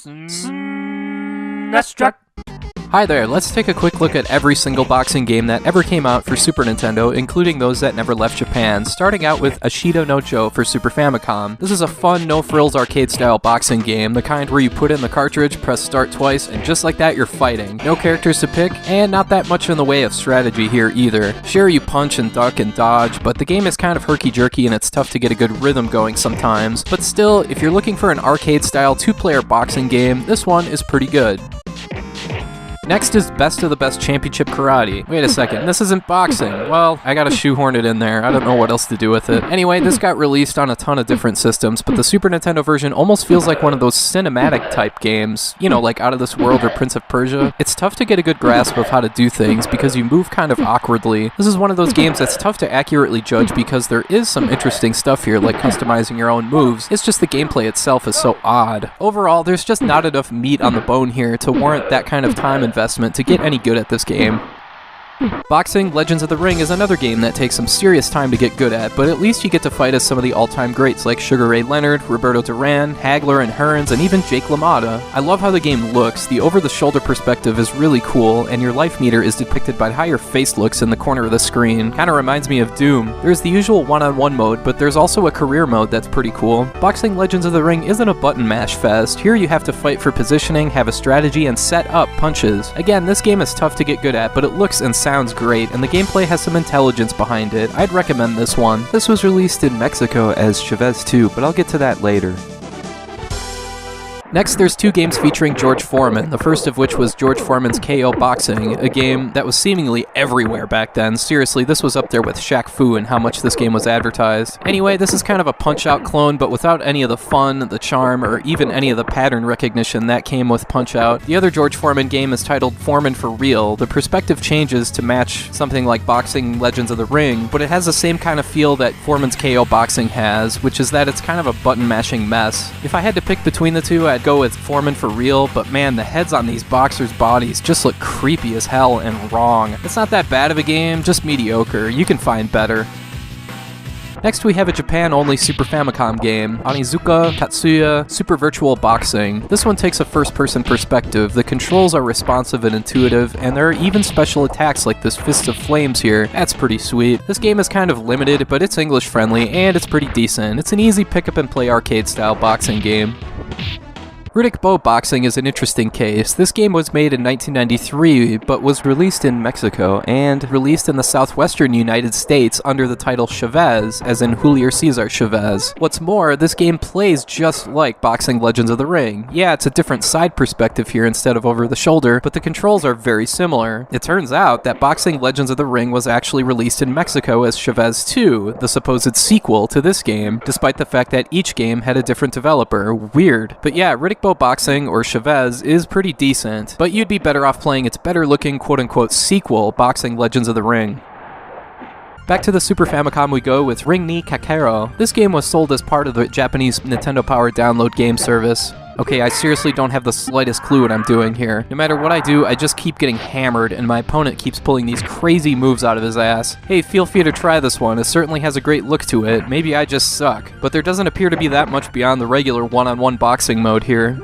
Let's truck. Hi there, let's take a quick look at every single boxing game that ever came out for Super Nintendo, including those that never left Japan, starting out with Ashido no Jo for Super Famicom. This is a fun, no-frills arcade-style boxing game, the kind where you put in the cartridge, press start twice, and just like that you're fighting. No characters to pick, and not that much in the way of strategy here either. Sure, you punch and duck and dodge, but the game is kind of herky-jerky and it's tough to get a good rhythm going sometimes. But still, if you're looking for an arcade-style two-player boxing game, this one is pretty good. Next is Best of the Best Championship Karate. Wait a second, this isn't boxing. Well, I gotta shoehorn it in there. I don't know what else to do with it. Anyway, this got released on a ton of different systems, but the Super Nintendo version almost feels like one of those cinematic type games. You know, like Out of This World or Prince of Persia. It's tough to get a good grasp of how to do things because you move kind of awkwardly. This is one of those games that's tough to accurately judge because there is some interesting stuff here, like customizing your own moves. It's just the gameplay itself is so odd. Overall, there's just not enough meat on the bone here to warrant that kind of time investment to get any good at this game. Boxing Legends of the Ring is another game that takes some serious time to get good at, but at least you get to fight as some of the all-time greats like Sugar Ray Leonard, Roberto Duran, Hagler and Hearns, and even Jake LaMotta. I love how the game looks. The over-the-shoulder perspective is really cool, and your life meter is depicted by how your face looks in the corner of the screen. Kinda reminds me of Doom. There's the usual one-on-one mode, but there's also a career mode that's pretty cool. Boxing Legends of the Ring isn't a button mash fest. Here you have to fight for positioning, have a strategy, and set up punches. Again, this game is tough to get good at, but it looks and sounds great, and the gameplay has some intelligence behind it. I'd recommend this one. This was released in Mexico as Chavez 2, but I'll get to that later. Next, there's two games featuring George Foreman, the first of which was George Foreman's KO Boxing, a game that was seemingly everywhere back then. Seriously, this was up there with Shaq Fu and how much this game was advertised. Anyway, this is kind of a Punch-Out clone, but without any of the fun, the charm, or even any of the pattern recognition that came with Punch-Out. The other George Foreman game is titled Foreman for Real. The perspective changes to match something like Boxing Legends of the Ring, but it has the same kind of feel that Foreman's KO Boxing has, which is that it's kind of a button-mashing mess. If I had to pick between the two, I'd go with Foreman for Real, but man, the heads on these boxers' bodies just look creepy as hell and wrong. It's not that bad of a game, just mediocre. You can find better. Next we have a Japan-only Super Famicom game, Onizuka Tatsuya Super Virtual Boxing. This one takes a first-person perspective, the controls are responsive and intuitive, and there are even special attacks like this Fist of Flames here. That's pretty sweet. This game is kind of limited, but it's English-friendly, and it's pretty decent. It's an easy pick-up-and-play arcade-style boxing game. Riddick Bowe Boxing is an interesting case. This game was made in 1993, but was released in Mexico and released in the southwestern United States under the title Chavez, as in Julio Cesar Chavez. What's more, this game plays just like Boxing Legends of the Ring. Yeah, it's a different side perspective here instead of over the shoulder, but the controls are very similar. It turns out that Boxing Legends of the Ring was actually released in Mexico as Chavez 2, the supposed sequel to this game, despite the fact that each game had a different developer. Weird. But yeah, Riddick Bowe Boxing, or Chavez, is pretty decent, but you'd be better off playing its better-looking quote-unquote sequel, Boxing Legends of the Ring. Back to the Super Famicom we go with Ring ni Kakero. This game was sold as part of the Japanese Nintendo Power download game service. Okay, I seriously don't have the slightest clue what I'm doing here. No matter what I do, I just keep getting hammered, and my opponent keeps pulling these crazy moves out of his ass. Hey, feel free to try this one. It certainly has a great look to it. Maybe I just suck. But there doesn't appear to be that much beyond the regular one-on-one boxing mode here.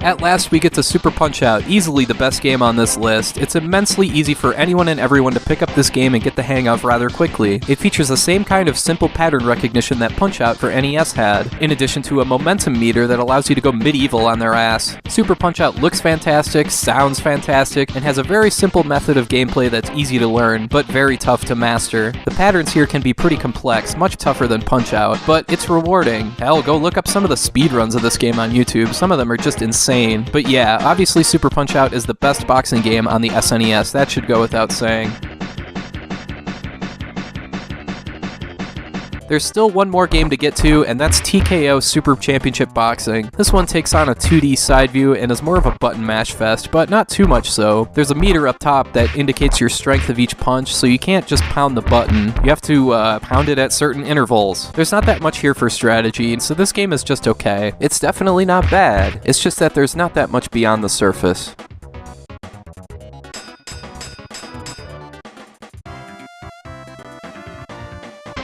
At last, we get to Super Punch-Out, easily the best game on this list. It's immensely easy for anyone and everyone to pick up this game and get the hang of rather quickly. It features the same kind of simple pattern recognition that Punch-Out for NES had, in addition to a momentum meter that allows you to go medieval on their ass. Super Punch-Out looks fantastic, sounds fantastic, and has a very simple method of gameplay that's easy to learn, but very tough to master. The patterns here can be pretty complex, much tougher than Punch-Out, but it's rewarding. Hell, go look up some of the speedruns of this game on YouTube. Some of them are just insane. But yeah, obviously Super Punch-Out is the best boxing game on the SNES, that should go without saying. There's still one more game to get to, and that's TKO Super Championship Boxing. This one takes on a 2D side view and is more of a button mash fest, but not too much so. There's a meter up top that indicates your strength of each punch, so you can't just pound the button. You have to pound it at certain intervals. There's not that much here for strategy, so this game is just okay. It's definitely not bad. It's just that there's not that much beyond the surface.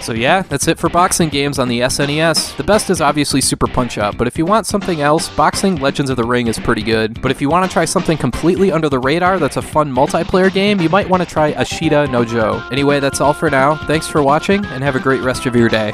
So yeah, that's it for boxing games on the SNES. The best is obviously Super Punch-Out, but if you want something else, Boxing Legends of the Ring is pretty good. But if you want to try something completely under the radar that's a fun multiplayer game, you might want to try Ashita no Joe. Anyway, that's all for now. Thanks for watching, and have a great rest of your day.